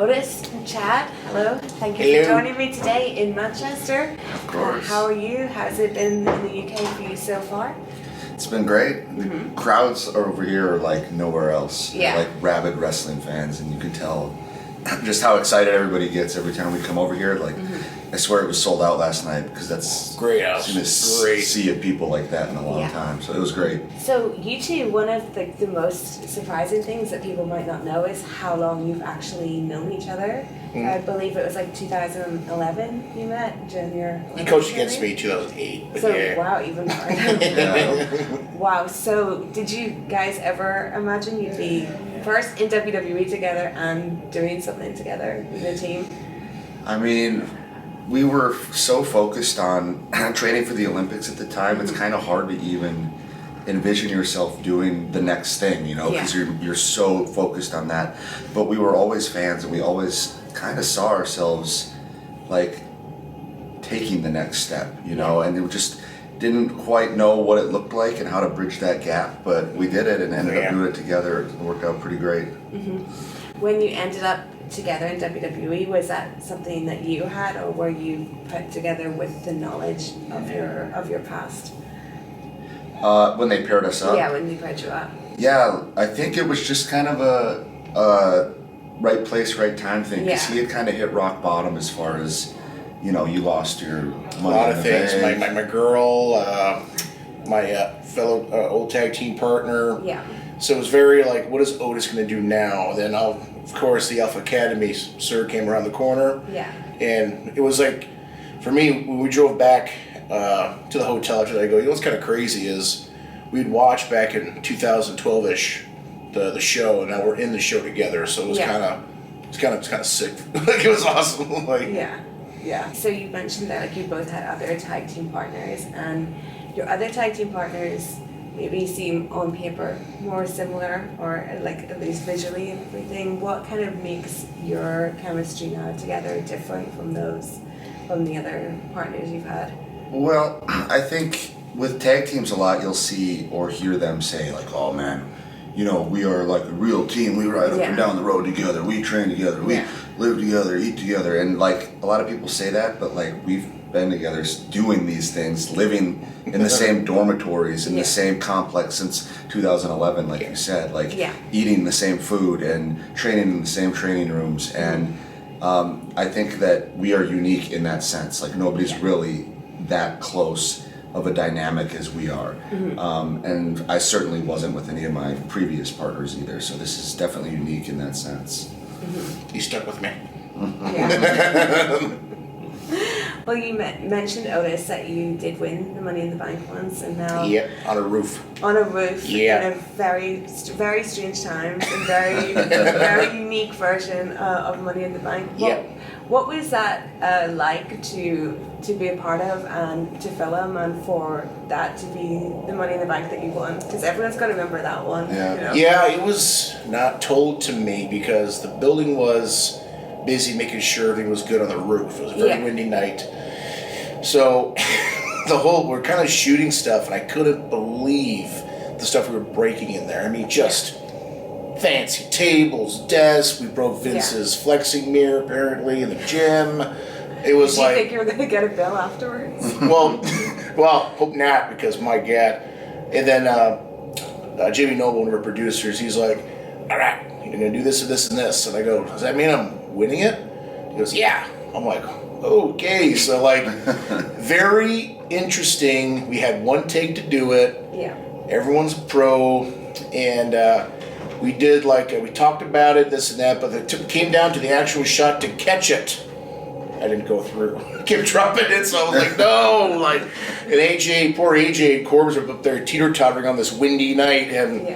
Otis and Chad, hello. Thank you for joining me today in Manchester. Of course. How are you? How's it been in the UK for you so far? It's been great. The crowds over here are like nowhere else. Yeah. They're like rabid wrestling fans, and you can tell just how excited everybody gets every time we come over here. Like, I swear it was sold out last night because that's great I've seen a sea of people like that in a long time. So it was great. So you two, one of the most surprising things that people might not know is how long you've actually known each other. I believe it was like 2011 you met, junior. He coached against me in 2008. So wow, even more. Wow. So did you guys ever imagine you'd be first in WWE together and doing something together with a team? I mean, we were so focused on training for the Olympics at the time. It's kind of hard to even envision yourself doing the next thing, you know, because you're so focused on that. But we were always fans, and we always kind of saw ourselves like taking the next step, you know, and we just didn't quite know what it looked like and how to bridge that gap, but we did it and ended up doing it together. It worked out pretty great. When you ended up together in WWE, was that something that you had, or were you put together with the knowledge of your past? When they paired us up? Yeah, when they paired you up. Yeah, I think it was just kind of a right place, right time thing, because he had kind of hit rock bottom as far as, you know, you lost your money. A lot of things. My girl, my fellow old tag team partner. Yeah. So it was very like, what is Otis going to do now? Then, of course, the Alpha Academy sir came around the corner. Yeah. And it was like, for me, when we drove back to the hotel after that, I go, you know what's kind of crazy is we'd watch back in 2012-ish the show, and now we're in the show together. So it was kind of sick. Like, it was awesome. Like Yeah. So you mentioned that like you both had other tag team partners, and your other tag team partners maybe seem on paper more similar, or like at least visually and everything. What kind of makes your chemistry now together different from the other partners you've had? Well, I think with tag teams a lot you'll see or hear them say like, oh man, you know, we are like a real team. We ride up and down the road together. We train together. We live together, eat together. And like a lot of people say that, but like we've been together doing these things, living in the same dormitories, in the same complex since 2011, like you said, like eating the same food and training in the same training rooms. And I think that we are unique in that sense. Like nobody's really that close of a dynamic as we are. And I certainly wasn't with any of my previous partners either. So this is definitely unique in that sense. You stuck with me. Well, you mentioned, Otis, that you did win the Money in the Bank once, and now on a roof. On a roof, in a very, very strange times, and very, very unique version of Money in the Bank. What was that like to be a part of and to film, and for that to be the Money in the Bank that you won? Because everyone's going to remember that one. Yeah. You know? Yeah, it was not told to me because the building was busy making sure everything was good on the roof. It was a very windy night. So we're kind of shooting stuff, and I couldn't believe the stuff we were breaking in there. I mean, just fancy tables, desks. We broke Vince's flexing mirror apparently in the gym. It was Did you think you were going to get a bill afterwards? well, hope not, because my God. And then Jamie Noble, one of our producers, he's like, all right, you're going to do this and this and this. And I go, does that mean I'm winning it? He goes, yeah. I'm like, okay. So, like, very interesting. We had one take to do it. Yeah. Everyone's a pro. And we did, like, we talked about it, this and that, but it came down to the actual shot to catch it. I didn't go through. I kept dropping it, so I was like, no. Like, and poor AJ and Corbs were up there teeter-tottering on this windy night. And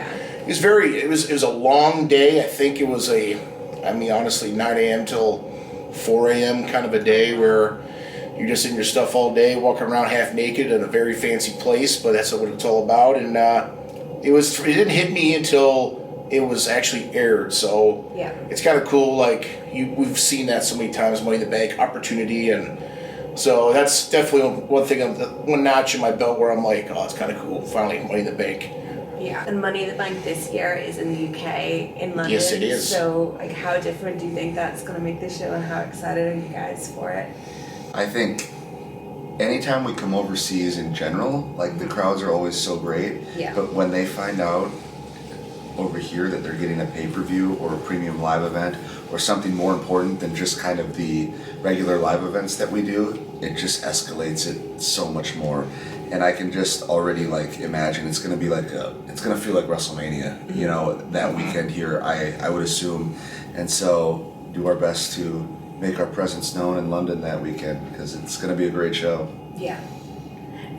it was a long day. I think it was honestly, 9 a.m. till 4 a.m. kind of a day where you're just in your stuff all day, walking around half naked in a very fancy place, but that's what it's all about. And it didn't hit me until it was actually aired. So it's kind of cool. Like we've seen that so many times, Money in the Bank opportunity, and so that's definitely one thing, one notch in my belt where I'm like, oh, it's kind of cool. Finally, Money in the Bank. Yeah, and Money in the Bank this year is in the UK, in London. Yes, it is. So, like, how different do you think that's going to make the show, and how excited are you guys for it? I think anytime we come overseas in general, like the crowds are always so great. Yeah. But when they find out over here that they're getting a pay-per-view or a premium live event or something more important than just kind of the regular live events that we do, it just escalates it so much more. And I can just already like imagine it's gonna be like it's gonna feel like WrestleMania, you know, that weekend here, I would assume. And so do our best to make our presence known in London that weekend because it's gonna be a great show. Yeah.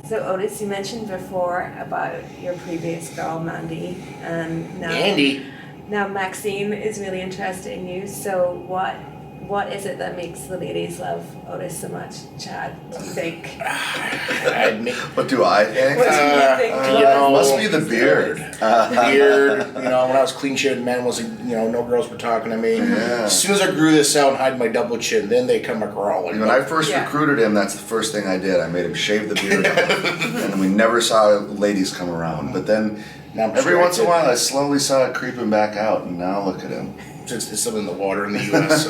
So Otis, you mentioned before about your previous girl, Mandy, and now Andy. Now Maxxine is really interested in you. So what is it that makes the ladies love Otis so much, Chad? Do you think? I admit, What do I think? What do you think? you know, Must be the beard. beard. You know, when I was clean-shaved, men wasn't. You know, no girls were talking to me. Yeah. As soon as I grew this out and hide my double chin, then they come a crawling. When I first Yeah. recruited him, that's the first thing I did. I made him shave the beard off. And we never saw ladies come around. But then Now I'm every once in a distracted. while I slowly saw it creeping back out, and now look at him. Since there's some in the water in the U.S.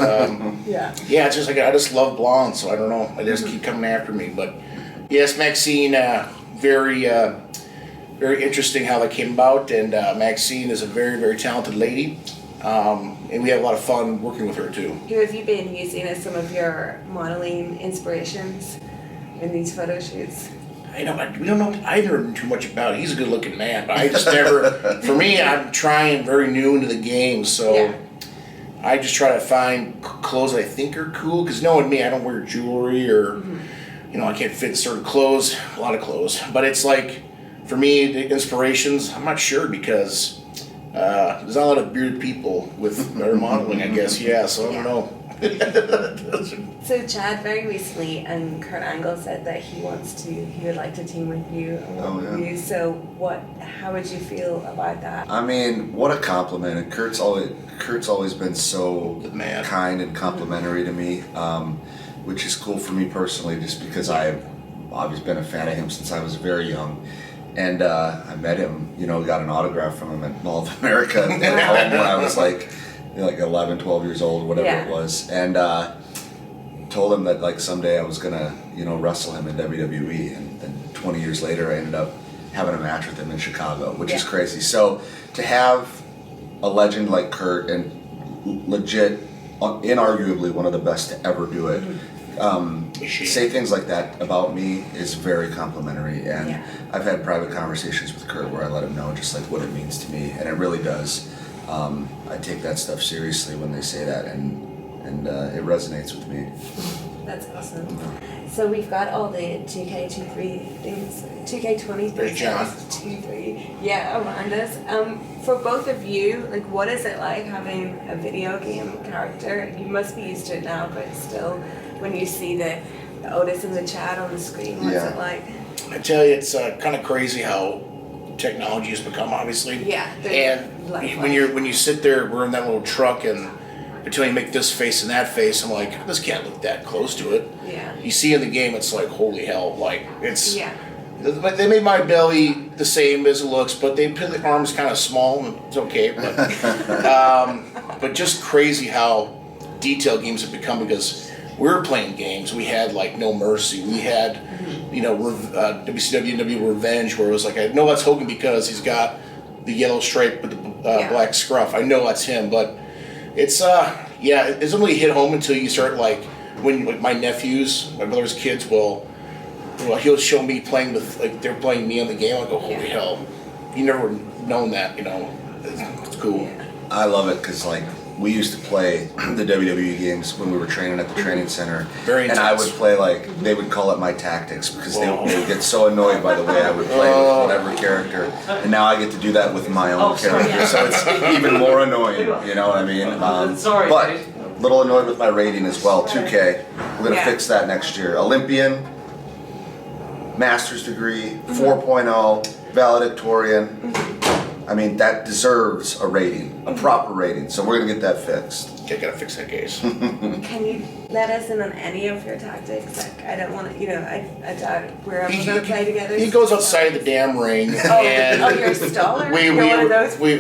Yeah. Yeah, it's just like I just love blondes, so I don't know. They just keep coming after me. But yes, Maxxine, very interesting how that came about. And Maxxine is a very, very talented lady, and we have a lot of fun working with her too. Who have you been using as some of your modeling inspirations in these photo shoots? We don't know either too much about it. He's a good-looking man, but I just never. For me, I'm trying very new into the game, so. Yeah. I just try to find clothes that I think are cool, because knowing me, I don't wear jewelry or, you know, I can't fit certain clothes, a lot of clothes. But it's like, for me, the inspirations, I'm not sure because there's not a lot of bearded people with their modeling, I guess, yeah, so I don't know. So Chad very recently, and Kurt Angle said that he would like to team with you and work with you. So how would you feel about that? I mean, what a compliment. And Kurt's always been so Good man. kind and complimentary to me, which is cool for me personally just because I've always been a fan of him since I was very young. And I met him, you know, got an autograph from him at Mall of America at home when I was like 11, 12 years old, whatever it was. And told him that like someday I was gonna, you know, wrestle him in WWE. And then 20 years later I ended up having a match with him in Chicago, which is crazy. So to have a legend like Kurt and legit, inarguably one of the best to ever do it, say things like that about me is very complimentary. And I've had private conversations with Kurt where I let him know just like what it means to me, and it really does. I take that stuff seriously when they say that, and it resonates with me. That's awesome. So we've got all the 2K23 things, 2K23 Great job. 23, around us. For both of you, like, what is it like having a video game character? You must be used to it now, but still, when you see the Otis and the Chad on the screen, what's it like? I tell you, it's kind of crazy how technology has become, obviously. Yeah. And when you sit there, we're in that little truck, and until you make this face and that face, I'm like, this can't look that close to it. Yeah. You see in the game, it's like, holy hell, like, it's... Yeah. They made my belly the same as it looks, but they put the arms kind of small, and it's okay. But just crazy how detailed games have become, because we were playing games. We had like No Mercy. We had, you know, WCW Revenge, where it was like, I know that's Hogan because he's got the yellow stripe with the black scruff. I know that's him, but it's it doesn't really hit home until you start like when like my nephews, my brother's kids will. Well, he'll show me playing with, like, they're playing me on the game. I go, holy hell, you never known that, you know. It's cool. Yeah. I love it because, like, we used to play the WWE games when we were training at the training center. Very intense. And I would play, like, they would call it my tactics because they would get so annoyed by the way I would play with whatever character. And now I get to do that with my own character. So it's even more annoying, you know what I mean? But a little annoyed with my rating as well. 2K. We're going to fix that next year. Olympian. Master's degree, 4.0, valedictorian. I mean, that deserves a rating, a proper rating. So we're gonna get that fixed. I gotta fix that case. Can you let us in on any of your tactics? Like, I don't want to, I doubt we're ever going to play together. He goes outside the damn ring, and you're a staller? we You're one of those would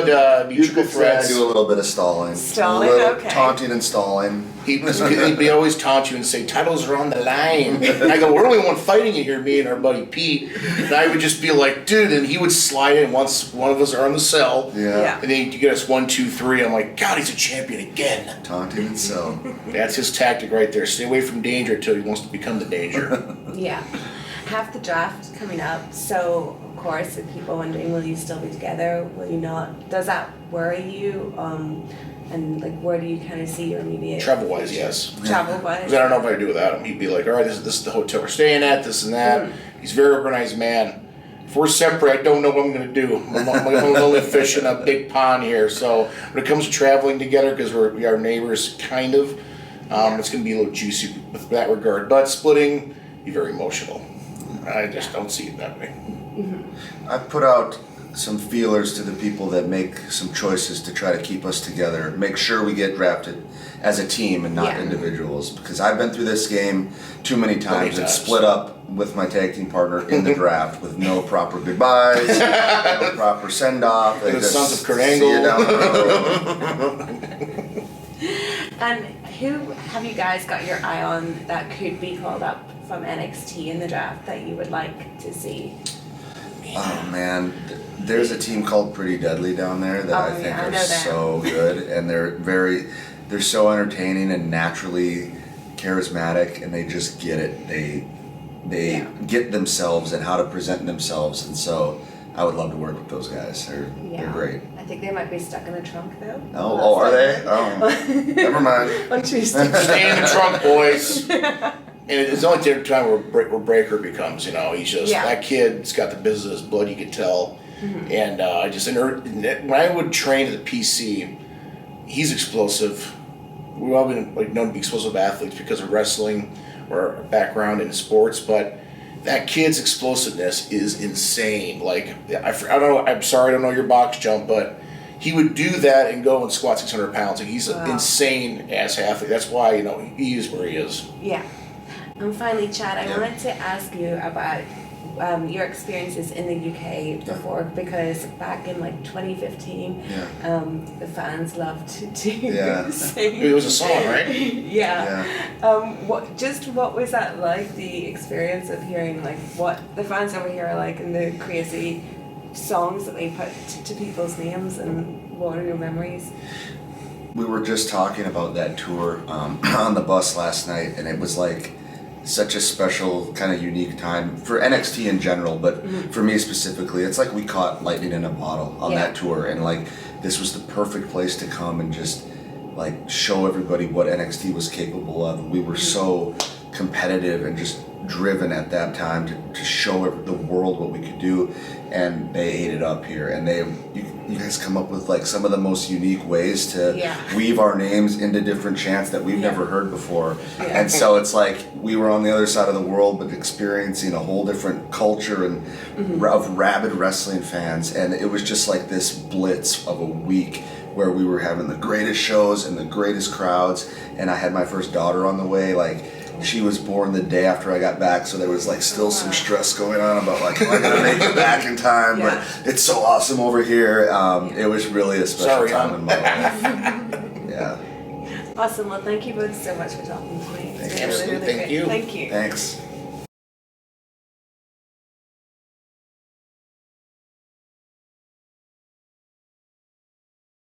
You mutual could threats. do a little bit of stalling. Stalling, A little okay. taunting and stalling. He'd be always taunt you and say, titles are on the line. And I go, we're only one fighting it here, me and our buddy Pete. And I would just be like, dude, and he would slide in once one of us are on the cell. Yeah. And then you get us 1, 2, 3. I'm like, God, he's a champion again. Taunting and sell. That's his tactic right there. Stay away from danger until he wants to become the danger. Yeah. Have the draft coming up. So, of course, if people wondering, will you still be together? Will you not? Does that worry you? And like, where do you kind of see your immediate Travel-wise, yes. Travel-wise? Because I don't know if I could do without him. He'd be like, all right, this is the hotel we're staying at, this and that. He's a very organized man. If we're separate, I don't know what I'm going to do. I'm only fish in a big pond here. So when it comes to traveling together, because we are neighbors, kind of, it's going to be a little juicy with that regard. But splitting, be very emotional. I just don't see it that way. I've put out some feelers to the people that make some choices to try to keep us together. Make sure we get drafted as a team and not individuals. Because I've been through this game too many times and split up with my tag team partner in the draft with no proper goodbyes, no proper send off. The Sons of Kurt See you Angle. down the road. And who have you guys got your eye on that could be called up from NXT in the draft that you would like to see? Oh man, there's a team called Pretty Deadly down there that I think are so good, and they're so entertaining and naturally charismatic, and they just get it. They get themselves and how to present themselves, and so I would love to work with those guys. They're great. I think they might be stuck in a trunk though. Oh, are they? Oh, never mind. On Tuesday. Stay in the trunk, boys. And it's only the time where Breaker becomes, he's just, that kid's got the business blood, you could tell. And when I would train at the PC, he's explosive. We've all been known to be explosive athletes because of wrestling or our background in sports, but that kid's explosiveness is insane. Like, I don't know, I'm sorry, I don't know your box jump, but he would do that and go and squat 600 pounds. Like, he's an insane ass athlete. That's why, he is where he is. Yeah. And finally, Chad, I wanted to ask you about your experiences in the UK before, because back in 2015, the fans loved to sing. It was a song, right? Yeah. What was that like? The experience of hearing what the fans over here are like, and the crazy songs that they put to people's names, and what are your memories? We were just talking about that tour on the bus last night, and it was such a special, kind of unique time for NXT in general, but for me specifically, it's like we caught lightning in a bottle on that tour, and this was the perfect place to come and just show everybody what NXT was capable of. We were so competitive and just driven at that time to show the world what we could do, and they ate it up here. And you guys come up with some of the most unique ways to weave our names into different chants that we've never heard before. And so it's we were on the other side of the world, but experiencing a whole different culture and of rabid wrestling fans, and it was just this blitz of a week where we were having the greatest shows and the greatest crowds. And I had my first daughter on the way. She was born the day after I got back, so there was still some stress going on about am I gonna make it back in time? But it's so awesome over here. It was really a special time in my life. Yeah. Awesome. Well, thank you both so much for talking to me. Absolutely. Thank you. Thank you. Thanks.